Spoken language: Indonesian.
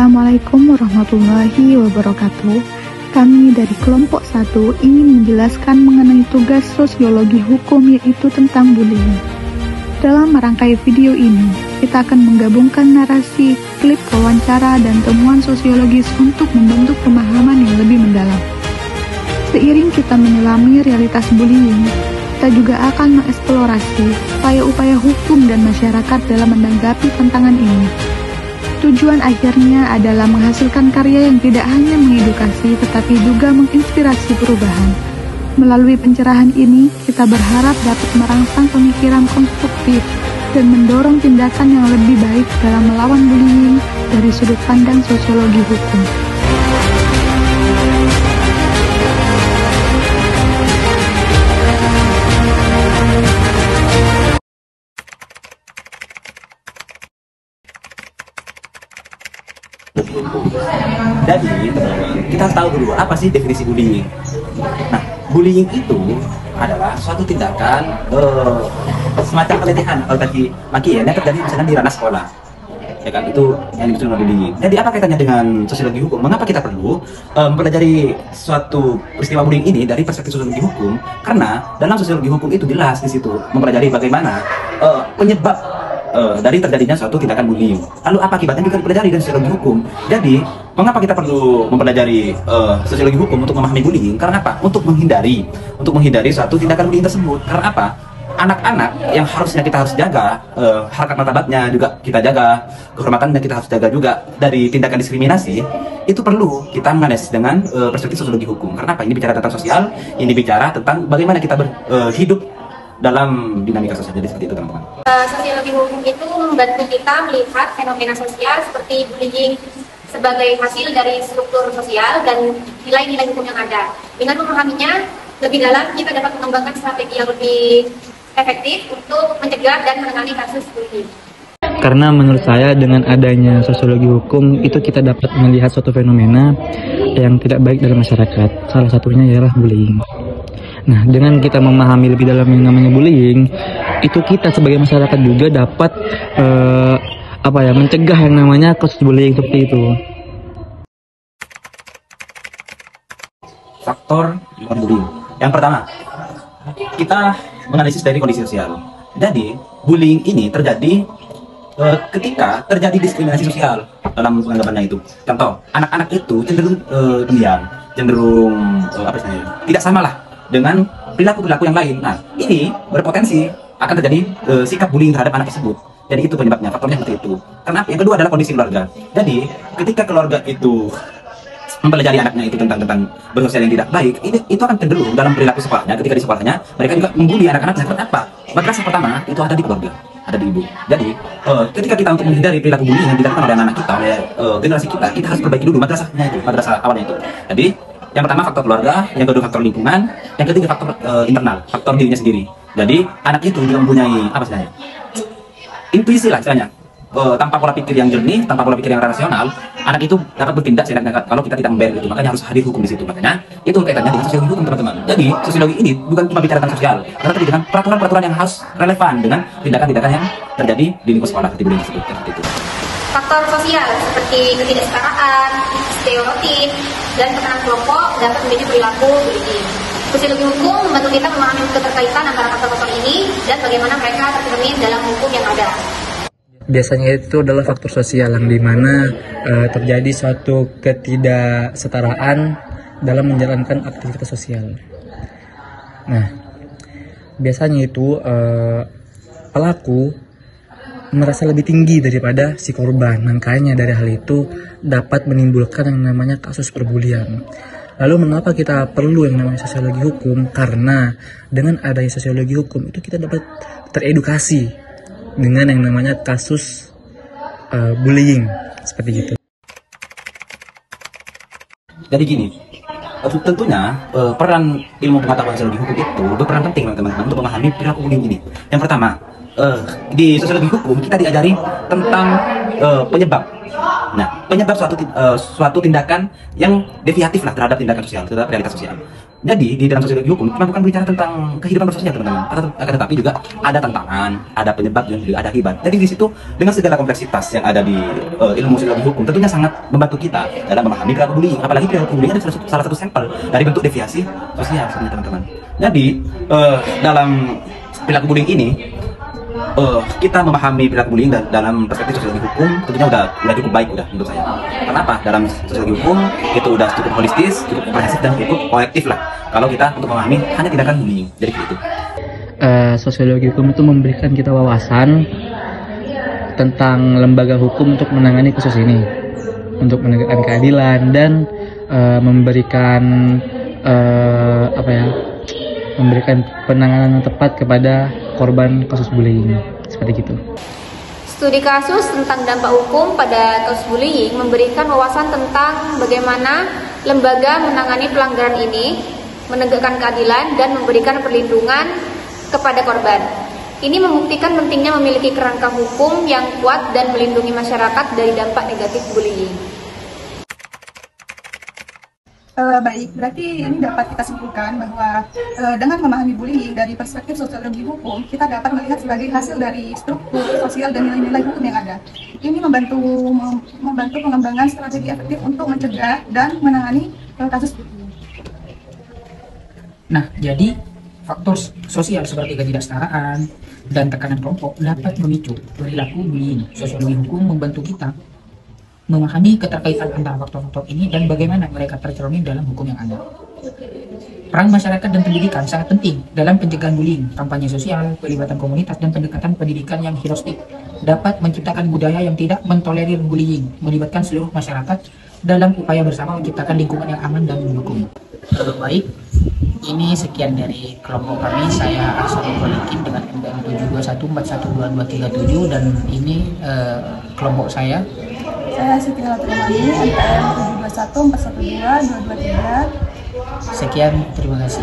Assalamualaikum warahmatullahi wabarakatuh. Kami dari kelompok 1 ingin menjelaskan mengenai tugas sosiologi hukum, yaitu tentang bullying. Dalam merangkai video ini, kita akan menggabungkan narasi, klip wawancara, dan temuan sosiologis untuk membentuk pemahaman yang lebih mendalam. Seiring kita menyelami realitas bullying, kita juga akan mengeksplorasi upaya-upaya hukum dan masyarakat dalam menanggapi tantangan ini. Tujuan akhirnya adalah menghasilkan karya yang tidak hanya mengedukasi, tetapi juga menginspirasi perubahan. Melalui pencerahan ini, kita berharap dapat merangsang pemikiran konstruktif dan mendorong tindakan yang lebih baik dalam melawan bullying dari sudut pandang sosiologi hukum. Jadi, kita harus tahu dulu apa sih definisi bullying. Nah, bullying itu adalah suatu tindakan semacam pelecehan atau tadi maki ya, yang terjadi misalnya di ranah sekolah. Ya kan, itu yang dimaksud dengan bullying. Jadi apa kaitannya dengan sosiologi hukum? Mengapa kita perlu mempelajari suatu peristiwa bullying ini dari perspektif sosiologi hukum? Karena dalam sosiologi hukum itu jelas di situ mempelajari bagaimana penyebab dari terjadinya suatu tindakan bullying. Lalu apa akibatnya juga dipelajari dari sosiologi hukum. Jadi, mengapa kita perlu mempelajari sosiologi hukum untuk memahami bullying? Karena apa? Untuk menghindari suatu tindakan bullying tersebut. Karena apa? Anak-anak yang harusnya kita harus jaga, harkat martabatnya juga kita jaga, kehormatannya kita harus jaga juga dari tindakan diskriminasi, itu perlu kita menganalisis dengan perspektif sosiologi hukum. Karena apa? Ini bicara tentang sosial, ini bicara tentang bagaimana kita hidup dalam dinamika sosial. Jadi seperti itu, teman-teman. Sosiologi hukum itu membantu kita melihat fenomena sosial seperti bullying sebagai hasil dari struktur sosial dan nilai-nilai hukum yang ada. Dengan memahaminya lebih dalam, kita dapat mengembangkan strategi yang lebih efektif untuk mencegah dan menangani kasus bullying. Karena menurut saya dengan adanya sosiologi hukum itu kita dapat melihat suatu fenomena yang tidak baik dalam masyarakat. Salah satunya ialah bullying. Nah, dengan kita memahami lebih dalam yang namanya bullying, itu kita sebagai masyarakat juga dapat mencegah yang namanya kasus bullying seperti itu. Faktor bullying. Yang pertama, kita menganalisis dari kondisi sosial. Jadi, bullying ini terjadi ketika terjadi diskriminasi sosial dalam penganggapannya itu. Contoh, anak-anak itu cenderung pendiam, cenderung tidak sama lah dengan perilaku-perilaku yang lain. Nah, ini berpotensi akan terjadi sikap bullying terhadap anak tersebut. Jadi itu penyebabnya, faktornya seperti itu. Karena yang kedua adalah kondisi keluarga. Jadi ketika keluarga itu mempelajari anaknya itu tentang bersosial yang tidak baik, itu akan cenderung dalam perilaku sekolahnya. Ketika di sekolahnya mereka juga membuli anak-anaknya. Kenapa? Madrasah pertama itu ada di keluarga, ada di ibu. Jadi ketika kita untuk menghindari perilaku bullying yang dilakukan oleh anak-anak kita, oleh generasi kita harus perbaiki dulu madrasahnya itu, madrasah awalnya itu. Jadi yang pertama faktor keluarga, yang kedua faktor lingkungan, yang ketiga faktor internal, faktor dirinya sendiri. Jadi anak itu juga mempunyai apa sebenarnya? Intuisi lah istilahnya. Tanpa pola pikir yang jernih, tanpa pola pikir yang rasional, anak itu dapat bertindak seenak-enak kalau kita tidak membayar itu. Makanya harus hadir hukum di situ. Makanya itu kaitannya dengan sosiologi hukum, teman-teman. Jadi sosiologi ini bukan cuma bicara tentang sosial, karena tadi dengan peraturan-peraturan yang harus relevan dengan tindakan-tindakan yang terjadi di lingkup sekolah seperti bullying tersebut. Seperti itu. Faktor sosial seperti ketidaksetaraan, stereotip, dan tekanan kelompok dapat menjadi perilaku bullying. Sosiologi hukum membantu kita memahami keterkaitan antara faktor-faktor ini dan bagaimana mereka tercermin dalam hukum yang ada. Biasanya itu adalah faktor sosial yang dimana terjadi suatu ketidaksetaraan dalam menjalankan aktivitas sosial. Nah, biasanya itu pelaku merasa lebih tinggi daripada si korban. Makanya dari hal itu dapat menimbulkan yang namanya kasus perbulian. Lalu mengapa kita perlu yang namanya sosiologi hukum? Karena dengan adanya sosiologi hukum itu kita dapat teredukasi dengan yang namanya kasus bullying seperti gitu. Jadi gini, tentunya peran ilmu pengetahuan sosiologi hukum itu berperan penting teman-teman untuk memahami perilaku bullying ini. Yang pertama, di sosiologi hukum kita diajari tentang penyebab. Nah, penyebab suatu tindakan yang deviatif lah terhadap tindakan sosial, terhadap realitas sosial. Jadi di dalam sosiologi hukum cuma bukan bicara tentang kehidupan bersosial teman-teman, akan tetapi juga ada tantangan, ada penyebab dan juga ada akibat. Jadi di situ dengan segala kompleksitas yang ada di ilmu sosiologi hukum tentunya sangat membantu kita dalam memahami perilaku bullying. Apalagi perilaku bullying adalah salah satu sampel dari bentuk deviasi sosial sebenarnya teman-teman. Jadi dalam perilaku bullying ini kita memahami perilaku bullying dalam perspektif sosiologi hukum tentunya udah cukup baik udah menurut saya. Kenapa? Dalam sosiologi hukum itu udah cukup holistis, cukup komprehensif dan cukup kolektif lah. Kalau kita untuk memahami hanya tindakan bullying, jadi gitu. Sosiologi hukum itu memberikan kita wawasan tentang lembaga hukum untuk menangani kasus ini, untuk menegakkan keadilan dan memberikan memberikan penanganan yang tepat kepada korban kasus bullying, seperti gitu. Studi kasus tentang dampak hukum pada kasus bullying memberikan wawasan tentang bagaimana lembaga menangani pelanggaran ini, menegakkan keadilan dan memberikan perlindungan kepada korban. Ini membuktikan pentingnya memiliki kerangka hukum yang kuat dan melindungi masyarakat dari dampak negatif bullying. Baik, berarti ini dapat kita simpulkan bahwa dengan memahami bullying dari perspektif sosiologi hukum, kita dapat melihat sebagai hasil dari struktur sosial dan nilai-nilai hukum yang ada. Ini membantu pengembangan strategi efektif untuk mencegah dan menangani kasus bullying. Nah, jadi faktor sosial seperti ketidaksetaraan dan tekanan kelompok dapat memicu perilaku bullying. Sosiologi hukum membantu kita memahami keterkaitan antara faktor-faktor ini dan bagaimana mereka tercermin dalam hukum yang ada. Peran masyarakat dan pendidikan sangat penting dalam pencegahan bullying. Kampanye sosial, pelibatan komunitas, dan pendekatan pendidikan yang holistik dapat menciptakan budaya yang tidak mentolerir bullying, melibatkan seluruh masyarakat dalam upaya bersama menciptakan lingkungan yang aman dan mendukung. Baik, ini sekian dari kelompok kami. Saya Arsanul Khalikin dengan NPM 721412237 dan ini kelompok saya. Saya Siti Latremani, NPM 721412223. Sekian, terima kasih.